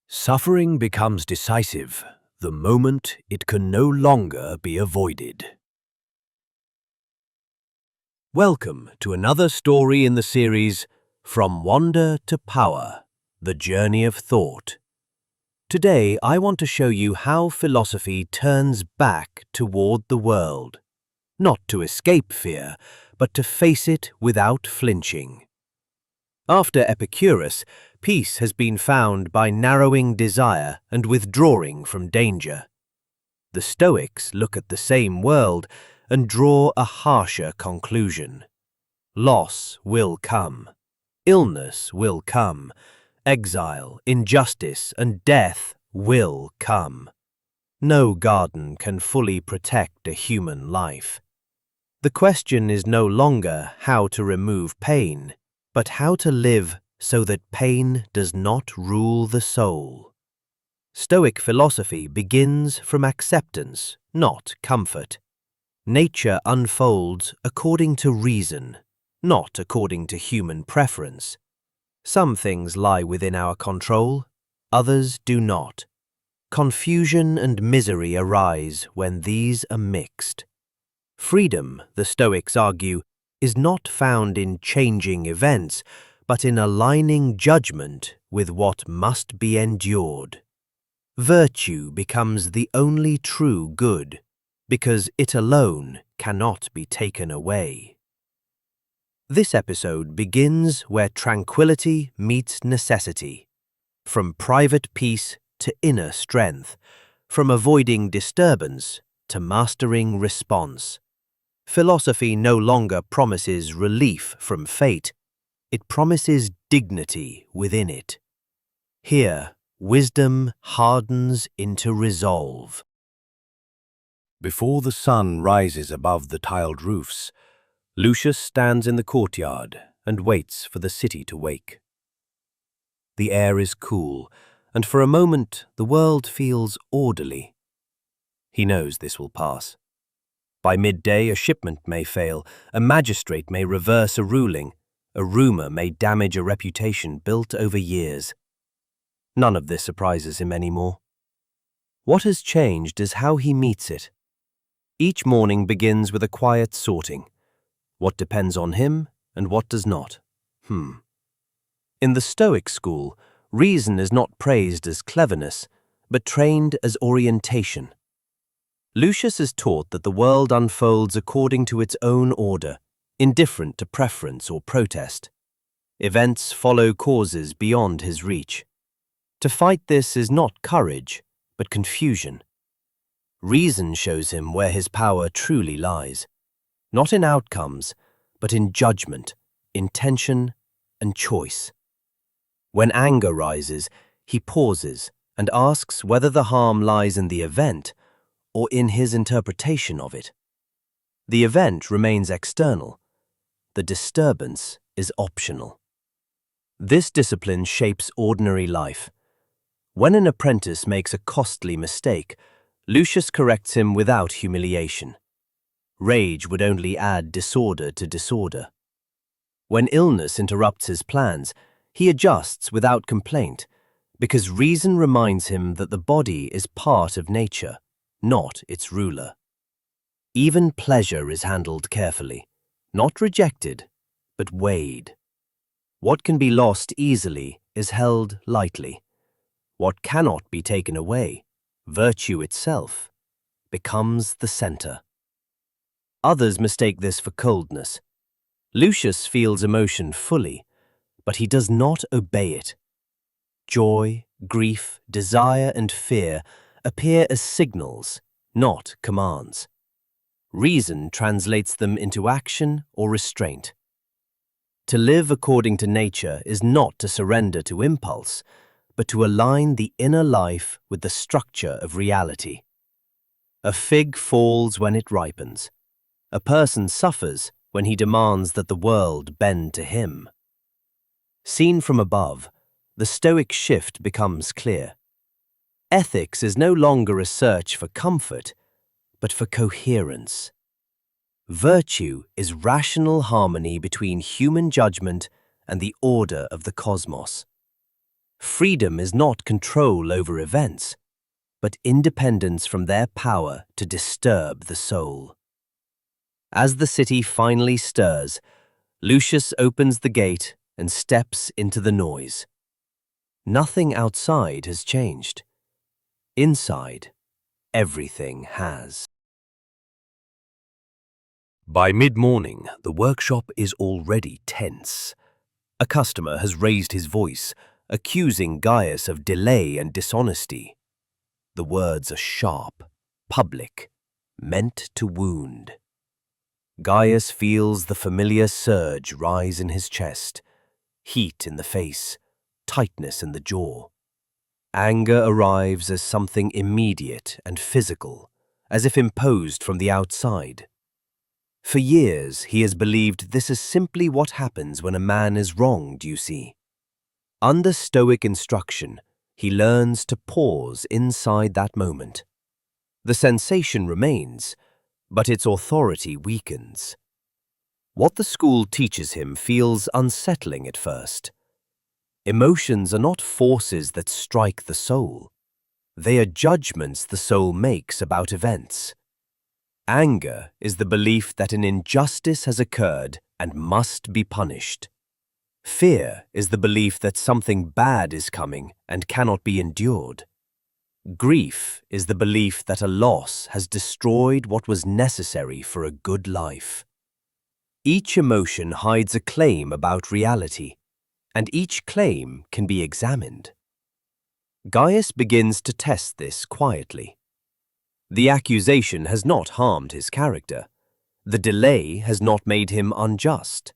Suffering becomes decisive the moment it can no longer be avoided. Welcome to another story in the series From Wonder to Power, The Journey of Thought. Today I want to show you how philosophy turns back toward the world, not to escape fear, but to face it without flinching. After Epicurus, peace has been found by narrowing desire and withdrawing from danger. The Stoics look at the same world and draw a harsher conclusion. Loss will come. Illness will come. Exile, injustice, and death will come. No garden can fully protect a human life. The question is no longer how to remove pain, but how to live so that pain does not rule the soul. Stoic philosophy begins from acceptance, not comfort. Nature unfolds according to reason, not according to human preference. Some things lie within our control, others do not. Confusion and misery arise when these are mixed. Freedom, the Stoics argue, is not found in changing events, but in aligning judgment with what must be endured. Virtue becomes the only true good, because it alone cannot be taken away. This episode begins where tranquility meets necessity, from private peace to inner strength, from avoiding disturbance to mastering response. Philosophy no longer promises relief from fate, it promises dignity within it. Here, wisdom hardens into resolve. Before the sun rises above the tiled roofs, Lucius stands in the courtyard and waits for the city to wake. The air is cool, and for a moment the world feels orderly. He knows this will pass. By midday, a shipment may fail, a magistrate may reverse a ruling, a rumor may damage a reputation built over years. None of this surprises him anymore. What has changed is how he meets it. Each morning begins with a quiet sorting. What depends on him and what does not? In the Stoic school, reason is not praised as cleverness, but trained as orientation. Lucius is taught that the world unfolds according to its own order, indifferent to preference or protest. Events follow causes beyond his reach. To fight this is not courage, but confusion. Reason shows him where his power truly lies, not in outcomes, but in judgment, intention, and choice. When anger rises, he pauses and asks whether the harm lies in the event or in his interpretation of it. The event remains external. The disturbance is optional. This discipline shapes ordinary life. When an apprentice makes a costly mistake, Lucius corrects him without humiliation. Rage would only add disorder to disorder. When illness interrupts his plans, he adjusts without complaint, because reason reminds him that the body is part of nature, not its ruler. Even pleasure is handled carefully, not rejected, but weighed. What can be lost easily is held lightly. What cannot be taken away, virtue itself, becomes the center. Others mistake this for coldness. Lucius feels emotion fully, but he does not obey it. Joy, grief, desire, and fear appear as signals, not commands. Reason translates them into action or restraint. To live according to nature is not to surrender to impulse, but to align the inner life with the structure of reality. A fig falls when it ripens. A person suffers when he demands that the world bend to him. Seen from above, the Stoic shift becomes clear. Ethics is no longer a search for comfort, but for coherence. Virtue is rational harmony between human judgment and the order of the cosmos. Freedom is not control over events, but independence from their power to disturb the soul. As the city finally stirs, Lucius opens the gate and steps into the noise. Nothing outside has changed. Inside, everything has. By mid-morning, the workshop is already tense. A customer has raised his voice, accusing Gaius of delay and dishonesty. The words are sharp, public, meant to wound. Gaius feels the familiar surge rise in his chest, heat in the face, tightness in the jaw. Anger arrives as something immediate and physical, as if imposed from the outside. For years, he has believed this is simply what happens when a man is wronged, you see. Under Stoic instruction, he learns to pause inside that moment. The sensation remains, but its authority weakens. What the school teaches him feels unsettling at first. Emotions are not forces that strike the soul. They are judgments the soul makes about events. Anger is the belief that an injustice has occurred and must be punished. Fear is the belief that something bad is coming and cannot be endured. Grief is the belief that a loss has destroyed what was necessary for a good life. Each emotion hides a claim about reality, and each claim can be examined. Gaius begins to test this quietly. The accusation has not harmed his character. The delay has not made him unjust.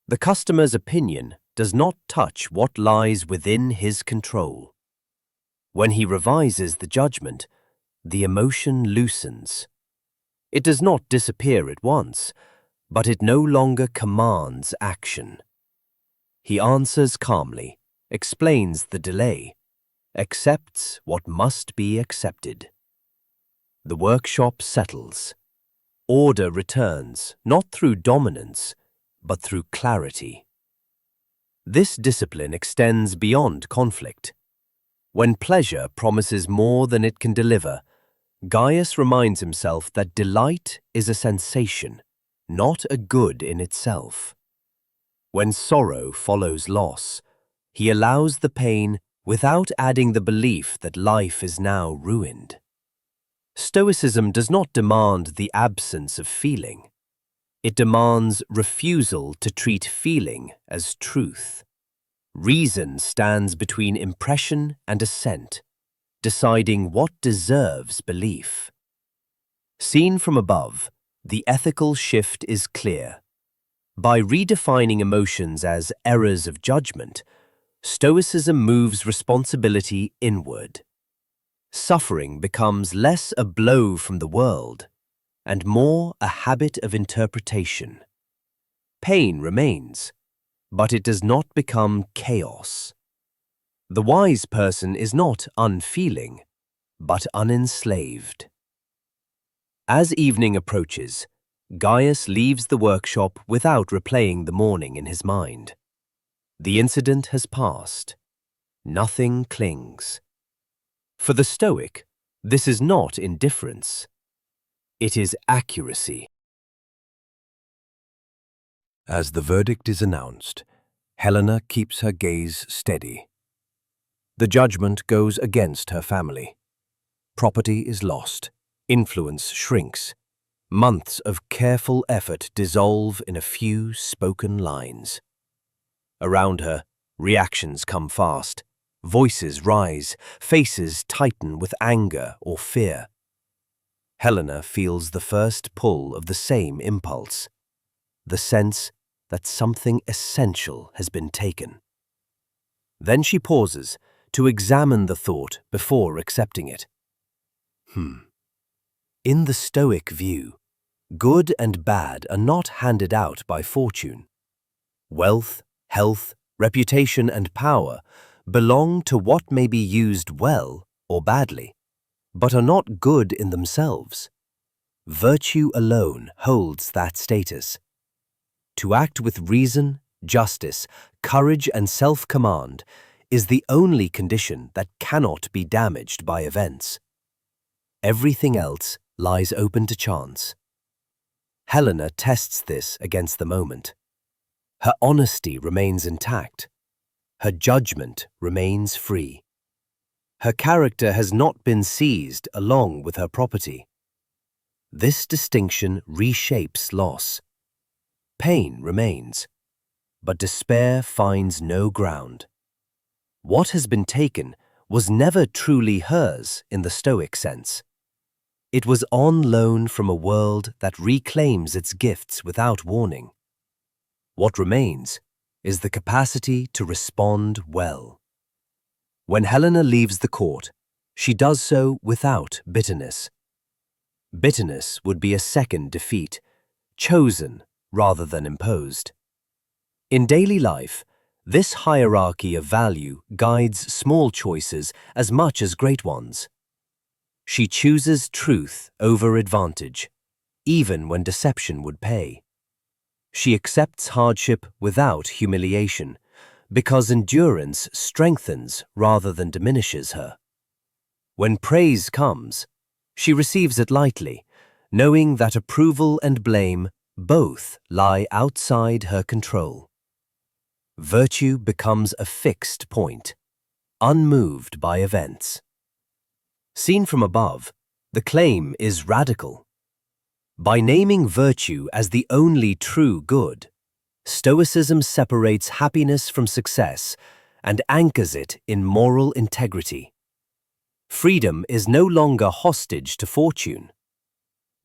The customer's opinion does not touch what lies within his control. When he revises the judgment, the emotion loosens. It does not disappear at once, but it no longer commands action. He answers calmly, explains the delay, accepts what must be accepted. The workshop settles. Order returns, not through dominance, but through clarity. This discipline extends beyond conflict. When pleasure promises more than it can deliver, Gaius reminds himself that delight is a sensation, not a good in itself. When sorrow follows loss, he allows the pain without adding the belief that life is now ruined. Stoicism does not demand the absence of feeling. It demands refusal to treat feeling as truth. Reason stands between impression and assent, deciding what deserves belief. Seen from above, the ethical shift is clear. By redefining emotions as errors of judgment, Stoicism moves responsibility inward. Suffering becomes less a blow from the world and more a habit of interpretation. Pain remains, but it does not become chaos. The wise person is not unfeeling, but unenslaved. As evening approaches, Gaius leaves the workshop without replaying the morning in his mind. The incident has passed. Nothing clings. For the Stoic, this is not indifference. It is accuracy. As the verdict is announced, Helena keeps her gaze steady. The judgment goes against her family. Property is lost. Influence shrinks. Months of careful effort dissolve in a few spoken lines. Around her, reactions come fast. Voices rise, faces tighten with anger or fear. Helena feels the first pull of the same impulse, the sense that something essential has been taken. Then she pauses to examine the thought before accepting it. In the Stoic view, good and bad are not handed out by fortune. Wealth, health, reputation, and power belong to what may be used well or badly, but are not good in themselves. Virtue alone holds that status. To act with reason, justice, courage, and self-command is the only condition that cannot be damaged by events. Everything else lies open to chance. Helena tests this against the moment. Her honesty remains intact. Her judgment remains free. Her character has not been seized along with her property. This distinction reshapes loss. Pain remains, but despair finds no ground. What has been taken was never truly hers in the Stoic sense. It was on loan from a world that reclaims its gifts without warning. What remains is the capacity to respond well. When Helena leaves the court, she does so without bitterness. Bitterness would be a second defeat, chosen rather than imposed. In daily life, this hierarchy of value guides small choices as much as great ones. She chooses truth over advantage, even when deception would pay. She accepts hardship without humiliation, because endurance strengthens rather than diminishes her. When praise comes, she receives it lightly, knowing that approval and blame both lie outside her control. Virtue becomes a fixed point, unmoved by events. Seen from above, the claim is radical. By naming virtue as the only true good, Stoicism separates happiness from success and anchors it in moral integrity. Freedom is no longer hostage to fortune.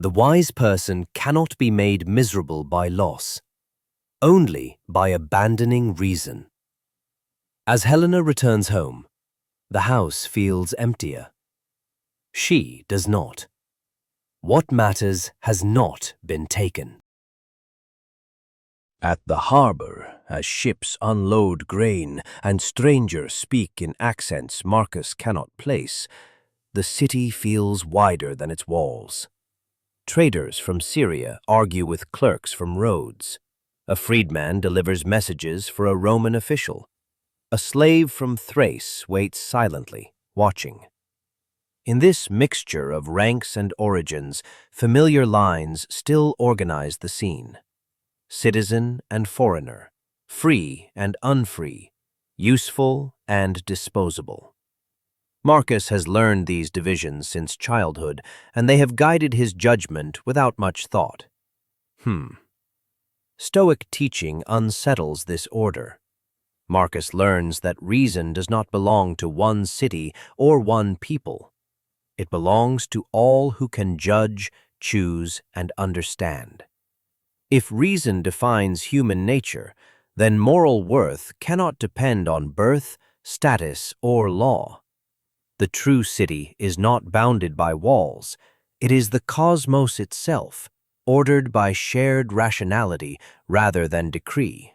The wise person cannot be made miserable by loss, only by abandoning reason. As Helena returns home, the house feels emptier. She does not. What matters has not been taken. At the harbor, as ships unload grain and strangers speak in accents Marcus cannot place, the city feels wider than its walls. Traders from Syria argue with clerks from Rhodes. A freedman delivers messages for a Roman official. A slave from Thrace waits silently, watching. In this mixture of ranks and origins, familiar lines still organize the scene. Citizen and foreigner, free and unfree, useful and disposable. Marcus has learned these divisions since childhood, and they have guided his judgment without much thought. Stoic teaching unsettles this order. Marcus learns that reason does not belong to one city or one people. It belongs to all who can judge, choose, and understand. If reason defines human nature, then moral worth cannot depend on birth, status, or law. The true city is not bounded by walls. It is the cosmos itself, ordered by shared rationality rather than decree.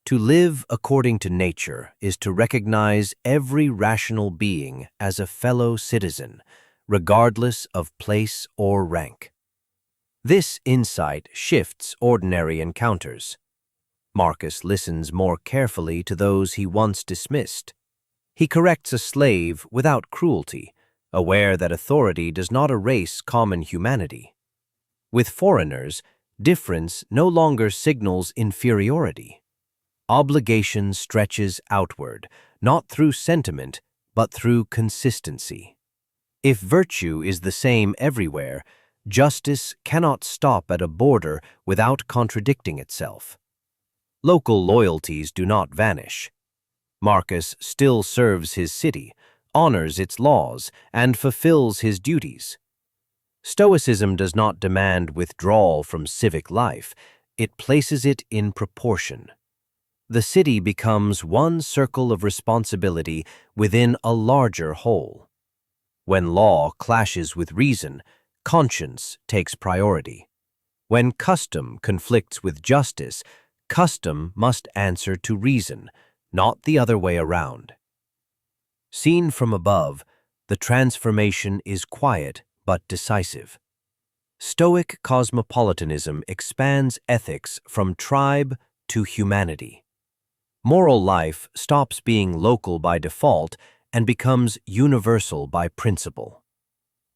To live according to nature is to recognize every rational being as a fellow citizen, regardless of place or rank. This insight shifts ordinary encounters. Marcus listens more carefully to those he once dismissed. He corrects a slave without cruelty, aware that authority does not erase common humanity. With foreigners, difference no longer signals inferiority. Obligation stretches outward, not through sentiment, but through consistency. If virtue is the same everywhere, justice cannot stop at a border without contradicting itself. Local loyalties do not vanish. Marcus still serves his city, honors its laws, and fulfills his duties. Stoicism does not demand withdrawal from civic life, it places it in proportion. The city becomes one circle of responsibility within a larger whole. When law clashes with reason, conscience takes priority. When custom conflicts with justice, custom must answer to reason, not the other way around. Seen from above, the transformation is quiet but decisive. Stoic cosmopolitanism expands ethics from tribe to humanity. Moral life stops being local by default and becomes universal by principle.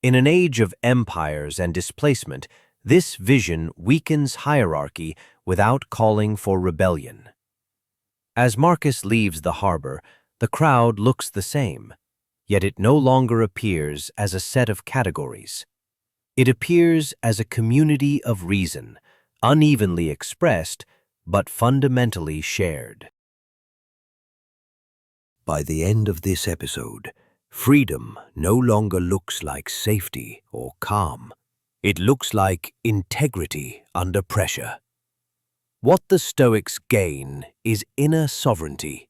In an age of empires and displacement, this vision weakens hierarchy without calling for rebellion. As Marcus leaves the harbor, the crowd looks the same, yet it no longer appears as a set of categories. It appears as a community of reason, unevenly expressed, but fundamentally shared. By the end of this episode, freedom no longer looks like safety or calm. It looks like integrity under pressure. What the Stoics gain is inner sovereignty.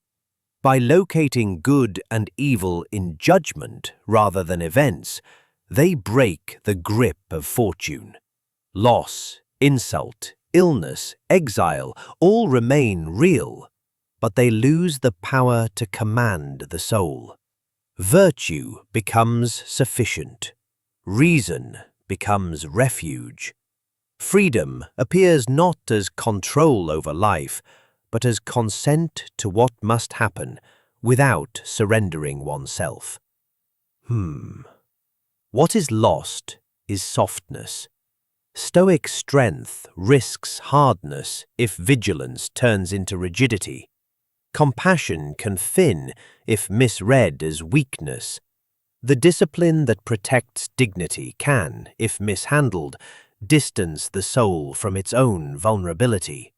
By locating good and evil in judgment rather than events, they break the grip of fortune. Loss, insult, illness, exile all remain real, but they lose the power to command the soul. Virtue becomes sufficient. Reason becomes refuge. Freedom appears not as control over life, but as consent to what must happen without surrendering oneself. What is lost is softness. Stoic strength risks hardness if vigilance turns into rigidity. Compassion can thin if misread as weakness. The discipline that protects dignity can, if mishandled, distance the soul from its own vulnerability.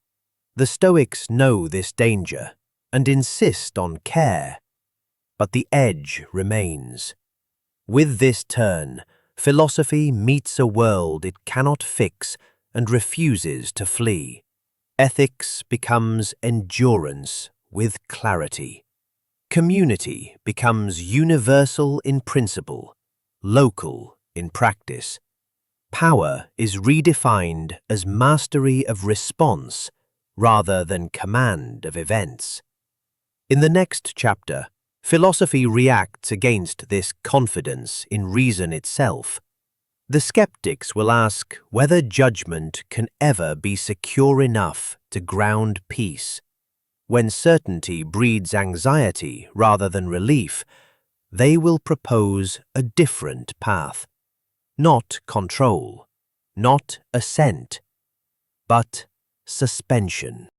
The Stoics know this danger and insist on care, but the edge remains. With this turn, philosophy meets a world it cannot fix and refuses to flee. Ethics becomes endurance with clarity. Community becomes universal in principle, local in practice. Power is redefined as mastery of response rather than command of events. In the next chapter, philosophy reacts against this confidence in reason itself. The skeptics will ask whether judgment can ever be secure enough to ground peace. When certainty breeds anxiety rather than relief, they will propose a different path. Not control, not assent, but suspension.